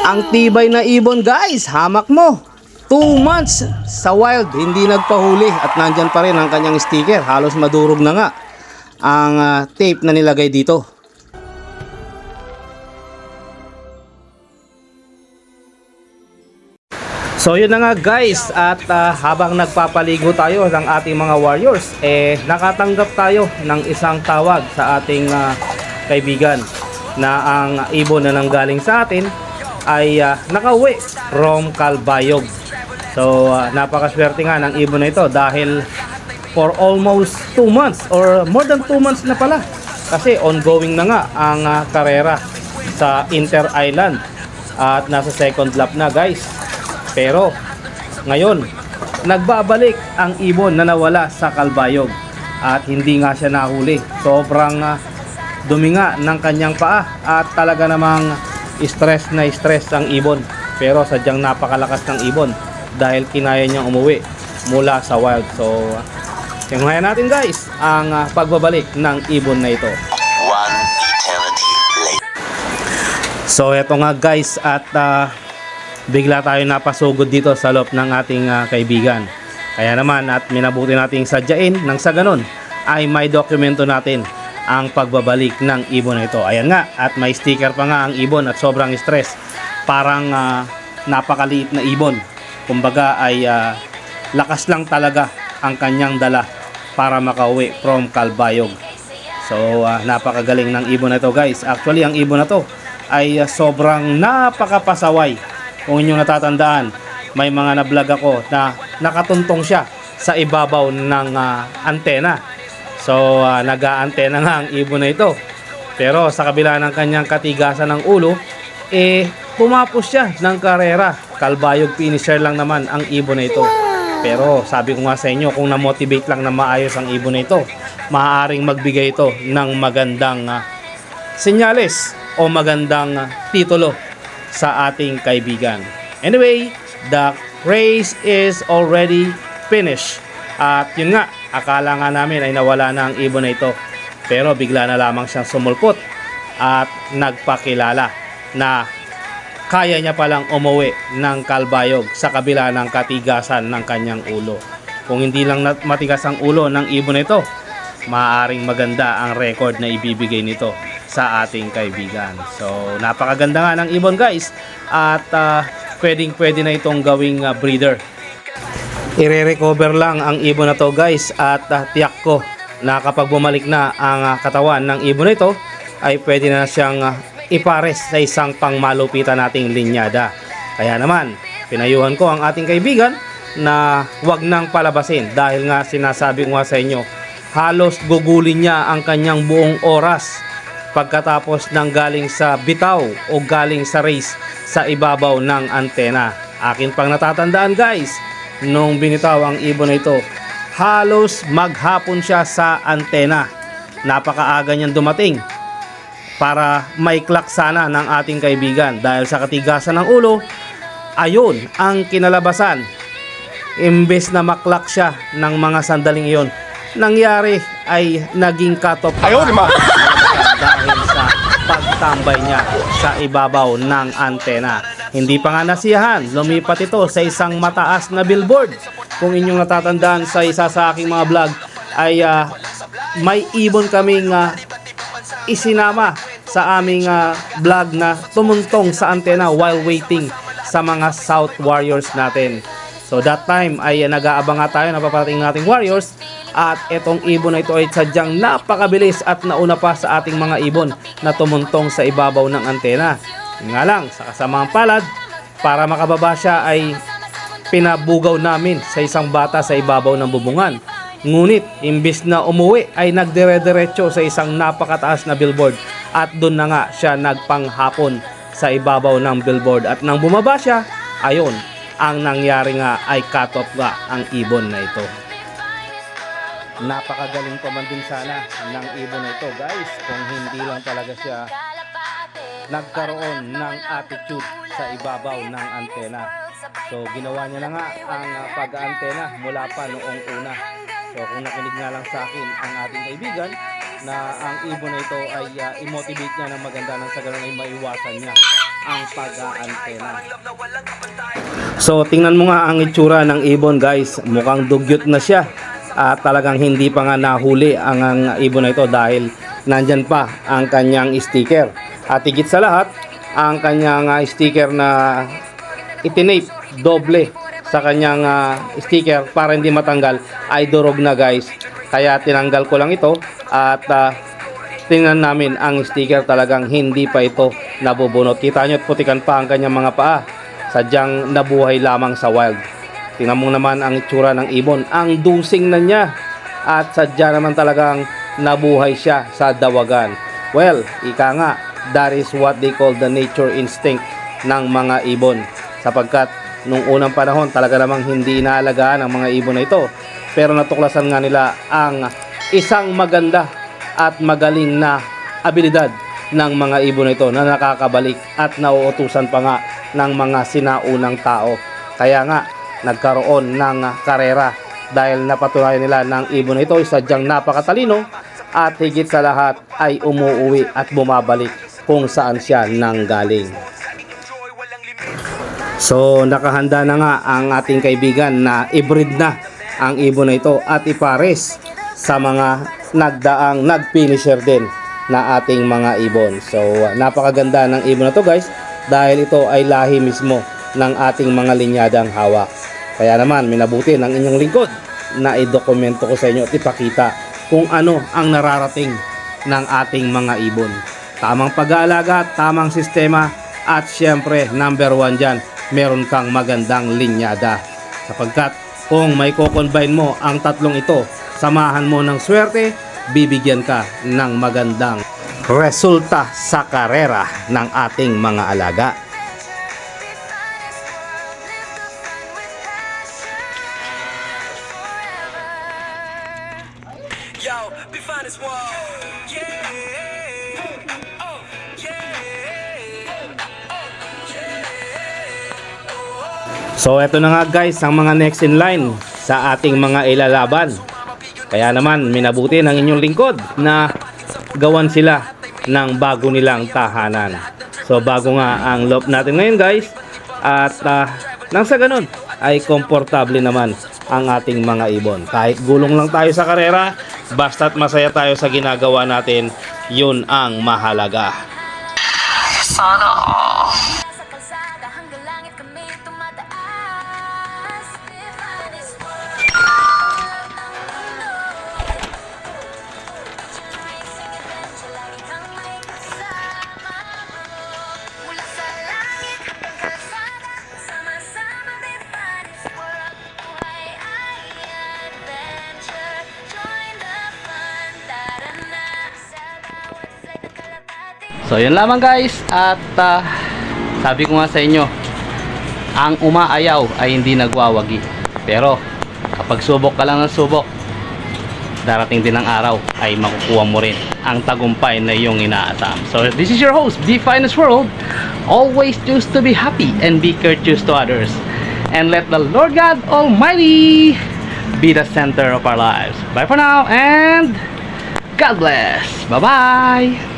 Ang tibay na ibon guys, hamak mo. 2 months sa wild, hindi nagpahuli at nandyan pa rin ang kanyang sticker. Halos madurog na nga ang tape na nilagay dito. So yun na nga guys, at habang nagpapaligo tayo ng ating mga warriors, nakatanggap tayo ng isang tawag sa ating kaibigan na ang ibon na nanggaling sa atin ay nakauwi from Calbayog. So napakaswerte nga ng ibon na ito dahil for almost 2 months or more than 2 months na pala, kasi ongoing na nga ang karera sa Inter-Island at nasa second lap na guys. Pero ngayon nagbabalik ang ibon na nawala sa Calbayog at hindi nga siya nahuli. Sobrang dumi nga ng kanyang paa at talaga namang stress na stress ang ibon. Pero sadyang napakalakas ng ibon dahil kinaya niyang umuwi mula sa wild. So tingnan natin guys ang pagbabalik ng ibon na ito. One eternity later. So eto nga guys, at bigla tayo napasugod dito sa loob ng ating kaibigan. Kaya naman at minabuti nating sadyain nang sa ganon ay may dokumento natin ang pagbabalik ng ibon na ito. Ayan nga, at may sticker pa nga ang ibon at sobrang stress. Parang napakaliit na ibon. Kumbaga ay lakas lang talaga ang kanyang dala para makauwi from Calbayog. So napakagaling ng ibon na ito guys. Actually ang ibon na to ay sobrang napakapasaway. Kung inyong natatandaan, may mga na-vlog ako na nakatuntong siya sa ibabaw ng antena. So nag-aantena nga ang ibon na ito. Pero sa kabila ng kanyang katigasan ng ulo, pumapos siya ng karera. Calbayog finisher lang naman ang ibon na ito. Pero sabi ko nga sa inyo, kung na-motivate lang na maayos ang ibon na ito, maaaring magbigay ito ng magandang senyales o magandang titulo sa ating kaibigan. Anyway, the race is already finished. At yun nga, akala nga namin ay nawala na ang ibon na ito. Pero bigla na lamang siyang sumulpot at nagpakilala na kaya niya palang umuwi ng Calbayog sa kabila ng katigasan ng kanyang ulo. Kung hindi lang matigas ang ulo ng ibon na ito, maaaring maganda ang record na ibibigay nito sa ating kaibigan. So napakaganda nga ng ibon guys, at pwedeng pwede na itong gawing breeder. I-recover lang ang ibon na to guys, at tiyak ko na kapag bumalik na ang katawan ng ibon na ito ay pwede na siyang ipares sa isang pangmalupitan nating linyada. Kaya naman pinayuhan ko ang ating kaibigan na wag nang palabasin dahil nga sinasabi ko nga sa inyo, halos gugulin niya ang kanyang buong oras pagkatapos ng galing sa bitaw o galing sa race sa ibabaw ng antena. Akin pang natatandaan guys, nung binitaw ang ibon na ito, halos maghapon siya sa antena. Napakaaga niyang dumating para may clock sana ng ating kaibigan dahil sa katigasan ng ulo. Ayun ang kinalabasan. Imbes na maklak siya ng mga sandaling iyon, nangyari ay naging cut-off dahil sa pagtambay niya sa ibabaw ng antena. Hindi pa nga nasiyahan, lumipat ito sa isang mataas na billboard. Kung inyong natatandaan sa isa sa aking mga vlog ay may ibon kaming isinama sa aming vlog na tumuntong sa antena while waiting sa mga South Warriors natin. So that time ay nag-aabang nga tayo na paparating nating Warriors, at etong ibon na ito ay sadyang napakabilis at nauna pa sa ating mga ibon na tumuntong sa ibabaw ng antena. Nga lang, sa kasamaang palad, para makababa siya ay pinabugaw namin sa isang bata sa ibabaw ng bubungan. Ngunit imbis na umuwi ay nagdire-diretso sa isang napakataas na billboard, at doon na nga siya nagpanghapon sa ibabaw ng billboard. At nang bumaba siya, ayun, ang nangyari nga ay cut-off nga ang ibon na ito. Napakagaling pa man din sana ng ibon na ito guys, kung hindi lang talaga siya nagkaroon ng attitude sa ibabaw ng antena. So ginawa niya na nga ang pag-antena mula pa noong una. So kung nakinig nga lang sa akin ang ating kaibigan na ang ibon na ito ay i-motivate niya ng maganda, nang sa ganun ay maiwasan niya ang pag-aantena. So tingnan mo nga ang itsura ng ibon guys, mukhang dugyot na siya at talagang hindi pa nga nahuli ang ibon na ito dahil nandyan pa ang kanyang sticker. At higit sa lahat, ang kanyang sticker na itinape doble sa kanyang sticker para hindi matanggal ay durog na guys. Kaya tinanggal ko lang ito at tingnan namin ang sticker, talagang hindi pa ito nabubunot. Kita nyo putikan pa ang kanyang mga paa, sadyang nabuhay lamang sa wild. Tingnan mo naman ang itsura ng ibon, ang dusing na niya at sadya naman talagang nabuhay siya sa dawagan. Well, ika nga, that is what they call the nature instinct ng mga ibon, sapagkat nung unang panahon talaga namang hindi inaalagaan ang mga ibon na ito, pero natuklasan nga nila ang isang maganda at magaling na abilidad ng mga ibon na ito na nakakabalik at nauutusan pa nga ng mga sinaunang tao. Kaya nga nagkaroon ng karera dahil napatunayan nila ng ibon na ito ay sadyang napakatalino at higit sa lahat ay umuuwi at bumabalik kung saan siya nanggaling. So nakahanda na nga ang ating kaibigan na i-breed na ang ibon na ito at ipares sa mga nagdaang nag-finisher din na ating mga ibon. So napakaganda ng ibon na to guys dahil ito ay lahi mismo ng ating mga linyadang hawak. Kaya naman minabuti ng inyong lingkod na i-dokumento ko sa inyo at ipakita kung ano ang nararating ng ating mga ibon. Tamang pag-aalaga, tamang sistema at syempre number 1 dyan, meron kang magandang linyada. Sapagkat kung may ko-combine mo ang tatlong ito, samahan mo ng swerte, bibigyan ka ng magandang resulta sa karera ng ating mga alaga. So eto na nga guys ang mga next in line sa ating mga ilalaban. Kaya naman minabuti ng inyong lingkod na gawan sila ng bago nilang tahanan. So bago nga ang loop natin ngayon guys, at nang sa ganun ay komportable naman ang ating mga ibon. Kahit gulong lang tayo sa karera, basta't masaya tayo sa ginagawa natin, yun ang mahalaga. Sana all. Sa kalsada hanggang langit kami tumataas. Define this world. Racing adventure, lagi kang may kasama mo. Mula sa langit hanggang kalsada, sama-sama define this world. Buhay ay adventure, join the fun. Tara na sa bawat flight ng kalapati. So yun lamang guys, at sabi ko nga sa inyo, ang umaayaw ay hindi nagwawagi. Pero kapag subok ka lang ng subok, darating din ang araw ay makukuha mo rin ang tagumpay na iyong inaasam. So this is your host, Be Finest World. Always choose to be happy and be courteous to others. And let the Lord God Almighty be the center of our lives. Bye for now and God bless. Bye-bye.